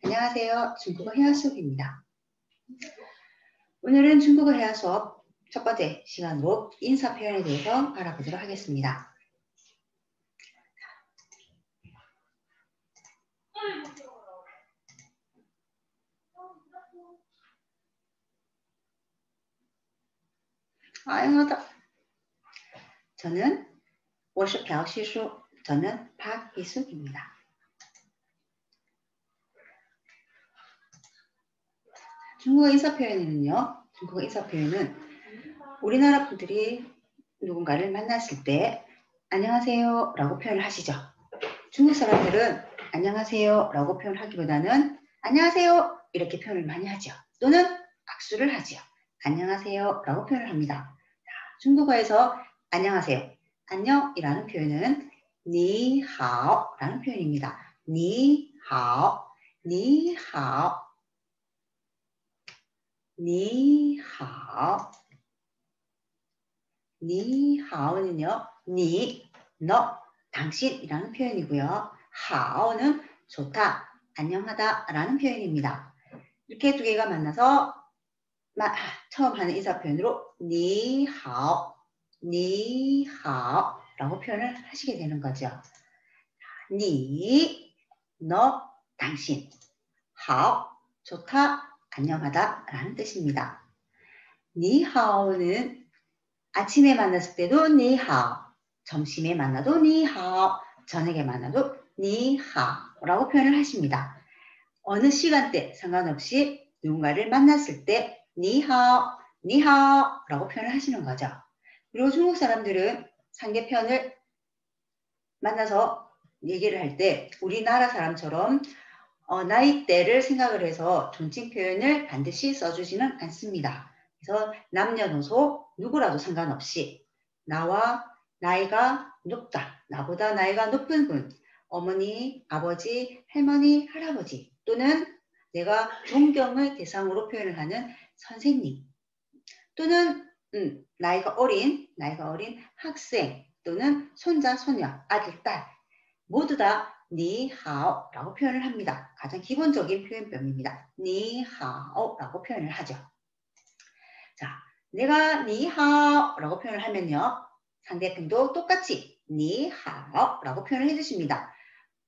안녕하세요. 중국어 회화 수업입니다. 오늘은 중국어 회화 수업 첫 번째 시간으로 인사 표현에 대해서 알아보도록 하겠습니다. 아영하다. 저는 我是朴希淑. 저는 박희숙입니다. 중국어 인사 표현에는요. 중국어 인사 표현은 우리나라 분들이 누군가를 만났을 때 안녕하세요 라고 표현을 하시죠. 중국 사람들은 안녕하세요 라고 표현하기보다는 안녕하세요 이렇게 표현을 많이 하죠. 또는 악수를 하죠. 안녕하세요 라고 표현을 합니다. 중국어에서 안녕하세요, 안녕이라는 표현은 니하오 라는 표현입니다. 니하오, 니하오, 니하오. 니하오는요, 니, 너, 당신이라는 표현이고요. 하오는 좋다, 안녕하다 라는 표현입니다. 이렇게 두 개가 만나서 처음 하는 인사 표현으로 니하오, 니하오 라고 표현을 하시게 되는 거죠. 니, 너, 당신, 하오, 좋다, 안녕하다 라는 뜻입니다. 니하오는 아침에 만났을 때도 니하오, 점심에 만나도 니하오, 저녁에 만나도 니하오라고 표현을 하십니다. 어느 시간대 상관없이 누군가를 만났을 때 니하오, 니하오라고 표현을 하시는 거죠. 그리고 중국 사람들은 상대편을 만나서 얘기를 할 때 우리나라 사람처럼 나이대를 생각을 해서 존칭 표현을 반드시 써주지는 않습니다. 그래서 남녀노소 누구라도 상관없이 나와 나이가 높다, 나보다 나이가 높은 분, 어머니, 아버지, 할머니, 할아버지 또는 내가 존경을 대상으로 표현을 하는 선생님 또는 나이가 어린 학생 또는 손자, 손녀, 아들, 딸 모두 다 니하오라고 표현을 합니다. 가장 기본적인 표현법입니다. 니하오라고 표현을 하죠. 자, 내가 니하오라고 표현을 하면요. 상대편도 똑같이 니하오라고 표현을 해주십니다.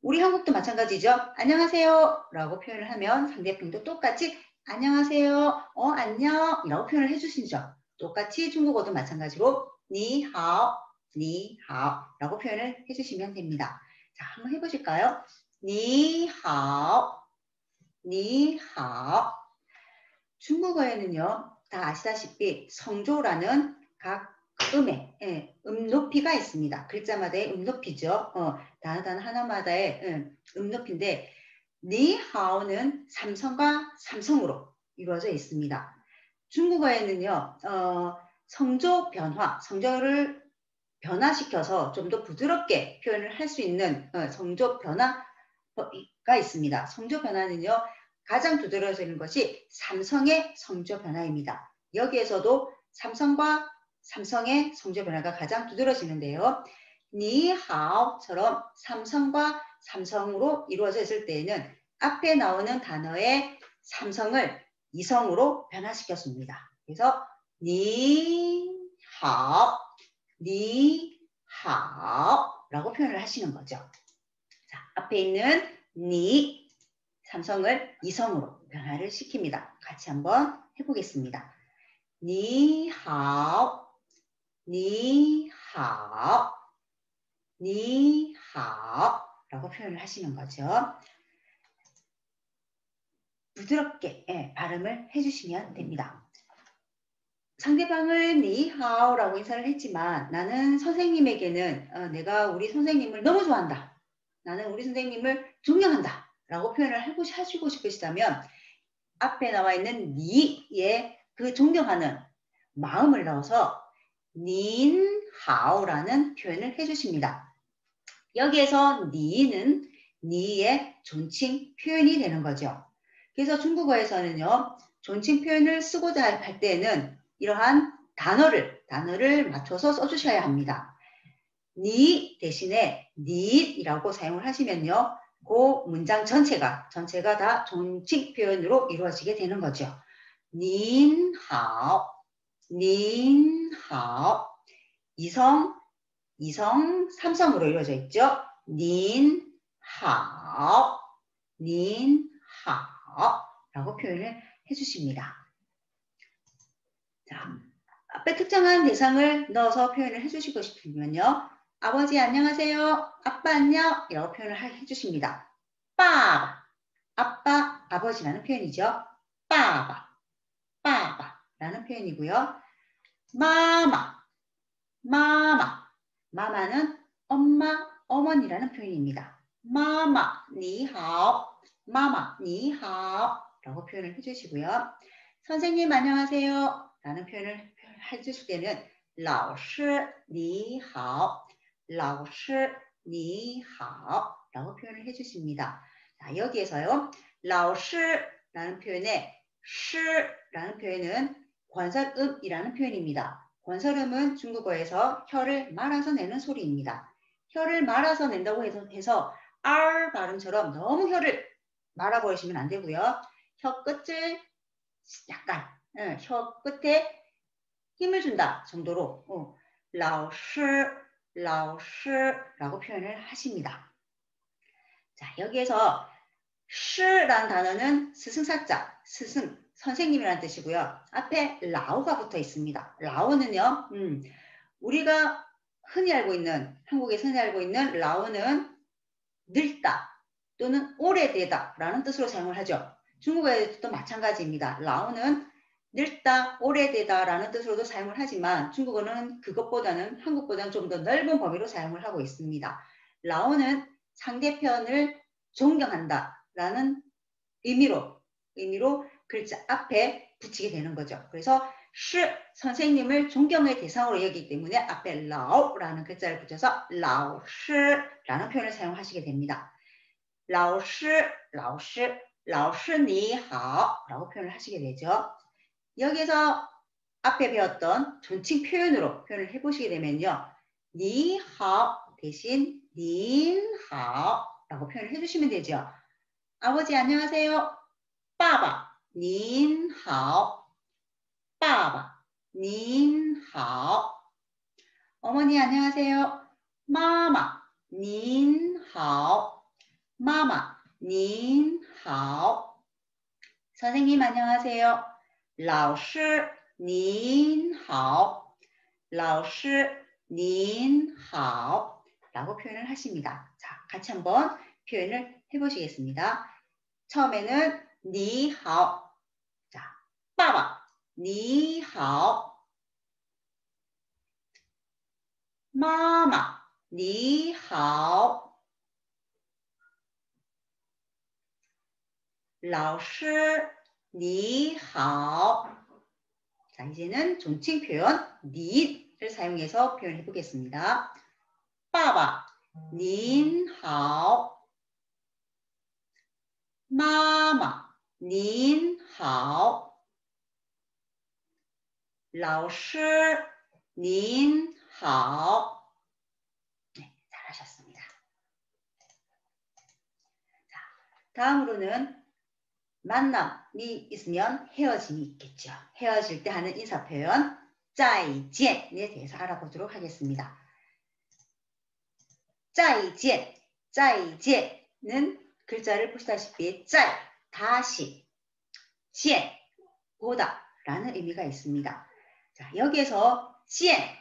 우리 한국도 마찬가지죠. 안녕하세요 라고 표현을 하면 상대편도 똑같이 안녕하세요, 안녕 이라고 표현을 해주시죠. 똑같이 중국어도 마찬가지로 니하오, 니하오 라고 표현을 해주시면 됩니다. 자, 한번 해보실까요? 니하오, 니하오. 중국어에는요, 다 아시다시피 성조라는 각 음의 높이가 있습니다. 글자마다의 높이죠. 단어 하나마다의 높이인데 니하오는 삼성과 삼성으로 이루어져 있습니다. 중국어에는요, 성조 변화, 성조를 변화시켜서 좀 더 부드럽게 표현을 할 수 있는 성조 변화가 있습니다. 성조 변화는요, 가장 두드러지는 것이 삼성의 성조 변화입니다. 여기에서도 삼성과 삼성의 성조 변화가 가장 두드러지는데요. 니하오처럼 삼성과 삼성으로 이루어져 있을 때에는 앞에 나오는 단어의 삼성을 이성으로 변화시켰습니다. 그래서 니하오, 니하오라고 표현을 하시는 거죠. 자, 앞에 있는 니, 삼성을 이성으로 변화를 시킵니다. 같이 한번 해보겠습니다. 니하오, 니하오, 니하오라고 표현을 하시는 거죠. 부드럽게 발음을 해주시면 됩니다. 상대방을 니하오라고 인사를 했지만 나는 선생님에게는 내가 우리 선생님을 너무 좋아한다. 나는 우리 선생님을 존경한다. 라고 표현을 하시고 싶으시다면 앞에 나와 있는 니의 그 존경하는 마음을 넣어서 닌하오라는 표현을 해주십니다. 여기에서 니는 니의 존칭 표현이 되는 거죠. 그래서 중국어에서는요. 존칭 표현을 쓰고자 할 때에는 이러한 단어를 맞춰서 써주셔야 합니다. 니 대신에 니이라고 사용을 하시면요. 그 문장 전체가 다 존칭 표현으로 이루어지게 되는 거죠. 您好, 您好. 이성, 삼성으로 이루어져 있죠. 您好, 您好 라고 표현을 해주십니다. 자, 앞에 특정한 대상을 넣어서 표현을 해주시고 싶으면요. 아버지 안녕하세요. 아빠 안녕. 이라고 표현을 해주십니다. 빠바. 아빠, 아버지라는 표현이죠. 빠바. 빠바라는 표현이고요. 마마. 마마는 엄마, 어머니라는 표현입니다. 마마, 니하오. 마마, 니하오. 라고 표현을 해주시고요. 선생님 안녕하세요. 라는 표현을 해주실 때는 老师你好, 老师你好 라고 표현을 해주십니다. 자, 여기에서요. 老师라는 표현에 师라는 표현은 권설음이라는 표현입니다. 권설음은 중국어에서 혀를 말아서 내는 소리입니다. 혀를 말아서 낸다고 해서 R 발음처럼 너무 혀를 말아버리시면 안 되고요. 혀 끝을 약간 혀 끝에 힘을 준다 정도로 老师라고 표현을 하십니다. 자, 여기에서 시라는 단어는 스승사자, 스승, 선생님이라는 뜻이고요. 앞에 라오가 붙어 있습니다. 라오는요, 우리가 흔히 알고 있는, 한국에서 흔히 알고 있는 라오는 늙다 또는 오래되다 라는 뜻으로 사용을 하죠. 중국어에도 마찬가지입니다. 라오는 늙다, 오래되다 라는 뜻으로도 사용을 하지만 중국어는 그것보다는 한국보다는 좀 더 넓은 범위로 사용을 하고 있습니다. 라오는 상대편을 존경한다 라는 의미로 글자 앞에 붙이게 되는 거죠. 그래서 시 선생님을 존경의 대상으로 여기기 때문에 앞에 라오라는 글자를 붙여서 라오시라는 표현을 사용하시게 됩니다. 라오시 니하오 라고 표현을 하시게 되죠. 여기서 앞에 배웠던 존칭 표현으로 표현을 해보시게 되면요. 니하오 대신 닌하오 라고 표현을 해주시면 되죠. 아버지 안녕하세요. 빠바 닌하오. 빠바 닌하오. 어머니 안녕하세요. 마마 닌하오. 마마 닌하오. 선생님 안녕하세요. 老师您好. 老师您好 라고 표현을 하십니다. 자, 같이 한번 표현을 해보시겠습니다. 처음에는 니하오. 자, 빠바 니하오. 마마 니하오. 老师你好. 자, 이제는 존칭 표현 니를 사용해서 표현해 보겠습니다. 빠바 닌好. 마마 닌好. 老师닌好. 네, 잘하셨습니다. 자, 다음으로는 만남이 있으면 헤어짐이 있겠죠. 헤어질 때 하는 인사 표현 再见에 대해서 알아보도록 하겠습니다. 再见, 再见는 글자를 보시다시피 再, 다시, 见, 보다 라는 의미가 있습니다. 자, 여기에서 见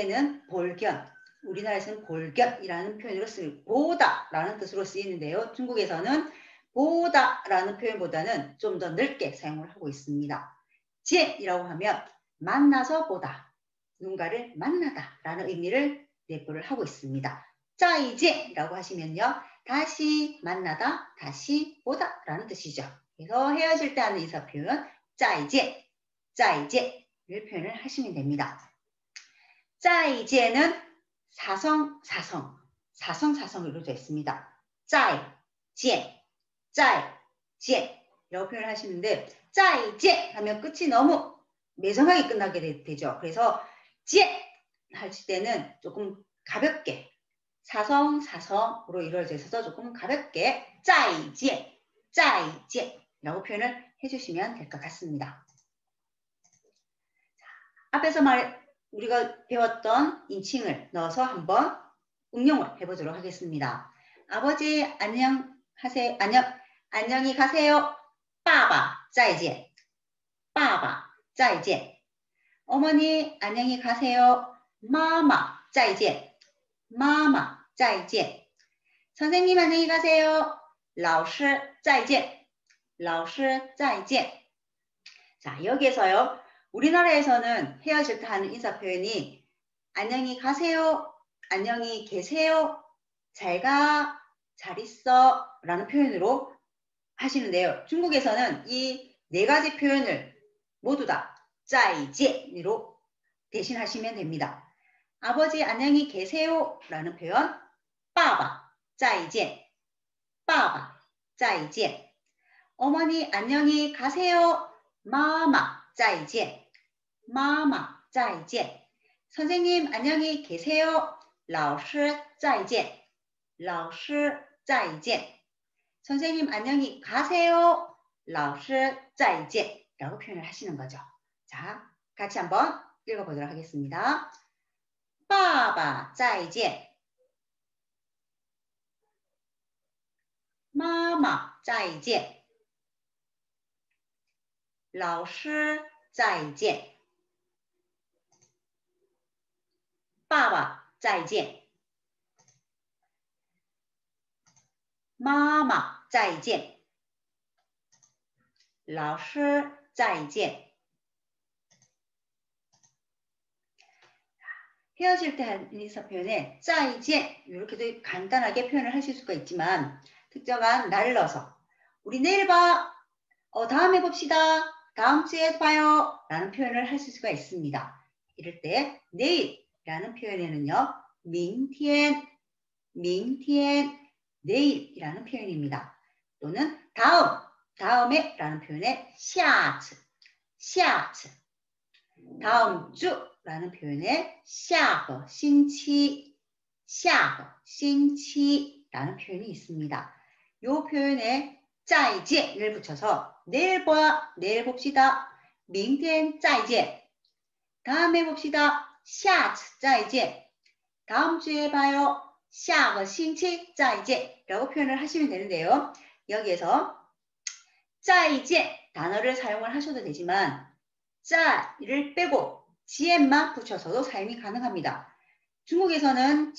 는 볼견, 우리나라에서는 볼견이라는 표현으로 쓰고 보다 라는 뜻으로 쓰이는데요. 중국에서는 보다 라는 표현보다는 좀 더 넓게 사용을 하고 있습니다. 见이라고 하면 만나서 보다, 누군가를 만나다 라는 의미를 내포를 하고 있습니다. 再见이라고 하시면요. 다시 만나다, 다시 보다 라는 뜻이죠. 그래서 헤어질 때 하는 인사 표현 再见, 再见를 표현을 하시면 됩니다. 再见은 사성으로 이루어져 있습니다. 再见, 再见이라고 표현을 하시는데 再见하면 끝이 너무 매정하게 끝나게 되죠. 그래서 见 하실 때는 조금 가볍게 사성으로 이루어져 있어서 조금 가볍게 再见, 再见라고 표현을 해주시면 될 것 같습니다. 앞에서 우리가 배웠던 인칭을 넣어서 한번 응용을 해보도록 하겠습니다. 아버지 안녕히 가세요. 爸爸再见. 爸爸再见. 어머니 안녕히 가세요. 妈妈再见. 妈妈再见. 선생님 안녕히 가세요. 老师再见. 老师再见. 자, 여기에서요. 우리나라에서는 헤어질 때 하는 인사 표현이 안녕히 가세요, 안녕히 계세요, 잘 가, 잘 있어 라는 표현으로 하시는데요. 중국에서는 이 네 가지 표현을 모두 다 再见으로 대신하시면 됩니다. 아버지 안녕히 계세요 라는 표현 爸爸再见, 爸爸再见. 어머니 안녕히 가세요. 妈妈再见, 妈妈再见. 선생님 안녕히 계세요. 老师再见, 老师再见. 선생님 안녕히 가세요. 老师再见라고 표현을 하시는 거죠. 자, 같이 한번 읽어보도록 하겠습니다. 爸爸再见, 妈妈再见, 老师再见. 爸爸再见. 妈妈再见. 老师再见. 헤어질 때 하는 인사 표현에 再见 이렇게도 간단하게 표현을 하실 수가 있지만 특정한 날을 넣어서 우리 내일 봐, 다음에 봅시다, 다음 주에 봐요 라는 표현을 하실 수가 있습니다. 이럴 때 내일이라는 표현에는요 明天, 明天, 내일이라는 표현입니다. 또는 다음에 라는 표현에 下次, 下次, 다음 주라는 표현에 下个星期, 下个星期라는 표현이 있습니다. 이 표현에 再见을 붙여서 내일 봐, 내일 봅시다, 明天再见, 다음에 봅시다, 下次再见, 다음 주에 봐요, 下个星期再见라고 표현을 하시면 되는데요. 여기에서 再见 단어를 사용을 하셔도 되지만 在를 빼고 지엔만 붙여서도 사용이 가능합니다. 중국에서는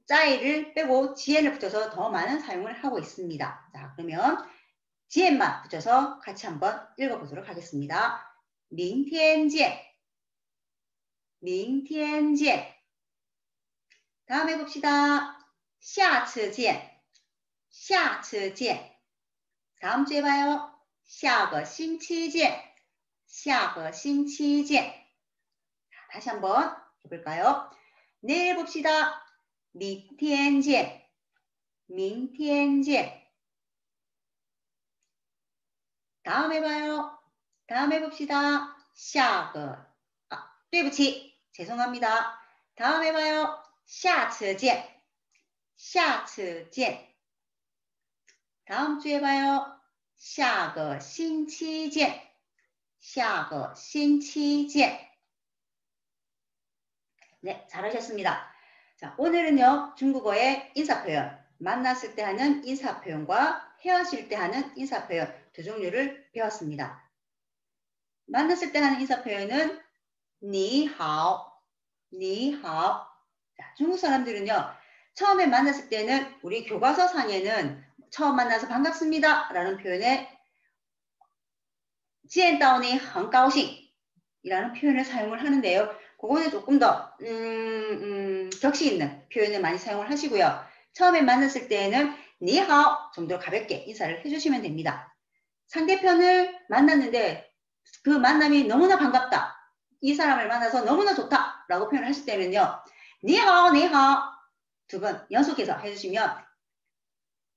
在를 빼고 지엔을 붙여서 더 많은 사용을 하고 있습니다. 자, 그러면 지엔만 붙여서 같이 한번 읽어보도록 하겠습니다. 明天见, 明天见. 다음에 봅시다. 下次见, 下次见. 다음 주에 봐요. 下个星期见, 下个星期见. 다시 한번 해볼까요? 내일 봅시다. 明天见, 明天见. 다음에 봐요. 다음에 봅시다. 下个, 对不起, 죄송합니다. 다음에 봐요. 下次见, 下次见. 다음 주에 봐요. 下个星期见, 下个星期见. 네, 잘하셨습니다. 자, 오늘은요, 중국어의 인사표현, 만났을 때 하는 인사표현과 헤어질 때 하는 인사표현 두 종류를 배웠습니다. 만났을 때 하는 인사표현은 你好, 你好. 자, 중국 사람들은요, 처음에 만났을 때는 우리 교과서 상에는 처음 만나서 반갑습니다 라는 표현에 见到你很高兴이라는 표현을 사용을 하는데요. 그거는 조금 더 격식 있는 표현을 많이 사용을 하시고요. 처음에 만났을 때에는 你好 정도로 가볍게 인사를 해주시면 됩니다. 상대편을 만났는데 그 만남이 너무나 반갑다. 이 사람을 만나서 너무나 좋다 라고 표현을 하실 때는요. 你好, 你好 두 번 연속해서 해주시면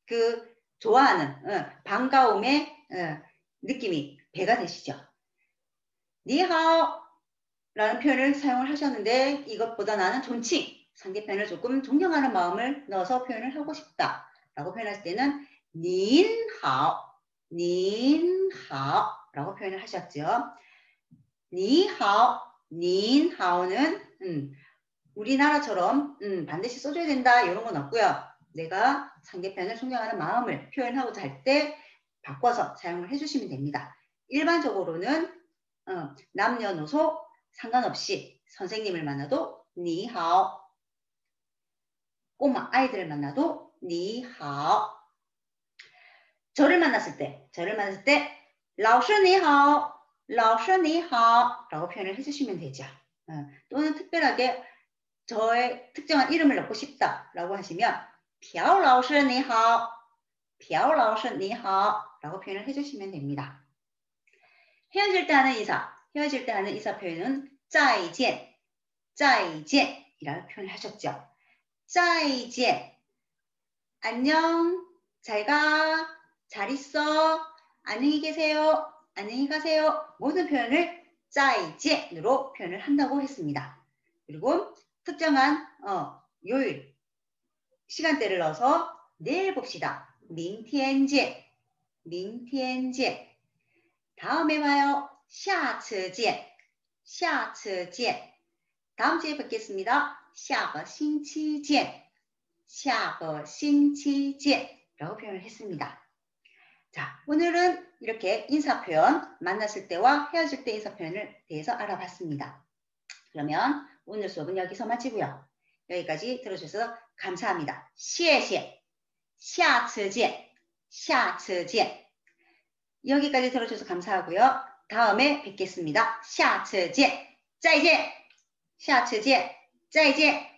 그 좋아하는 반가움의 느낌이 배가 되시죠. 你好 라는 표현을 사용을 하셨는데 이것보다 나는 존칭 상대편을 조금 존경하는 마음을 넣어서 표현을 하고 싶다라고 표현할 때는 您好, 您好라고 표현을 하셨죠. 你好, 您好는 우리나라처럼 반드시 써줘야 된다 이런 건 없고요. 내가 상대편을 존경하는 마음을 표현하고자 할 때 바꿔서 사용을 해주시면 됩니다. 일반적으로는 남녀노소 상관없이 선생님을 만나도 你好, 꼬마 아이들을 만나도 你好. 저를 만났을 때 老师你好, 老师你好라고 표현을 해주시면 되죠. 또는 특별하게 저의 특정한 이름을 넣고 싶다라고 하시면 朴老师你好, 朴老师你好라고 표현을 해주시면 됩니다. 헤어질 때 하는 인사 표현은 再见, 再见이라고 표현을 하셨죠. 再见, 안녕, 잘 가, 잘 있어, 안녕히 계세요, 안녕히 가세요 모든 표현을 再见으로 표현을 한다고 했습니다. 그리고 특정한 요일, 시간대를 넣어서 내일 봅시다. 明天见, 明天见. 다음에 봐요. 下次见, 下次见. 다음 주에 뵙겠습니다. 下个星期见, 下个星期见라고 표현을 했습니다. 자, 오늘은 이렇게 인사표현, 만났을 때와 헤어질 때 인사표현을 대해서 알아봤습니다. 그러면 오늘 수업은 여기서 마치고요. 여기까지 들어주셔서 감사합니다. 谢谢, 下次见, 下次见. 여기까지 들어주셔서 감사하고요. 다음에 뵙겠습니다. 下次见, 再见, 下次见, 再见.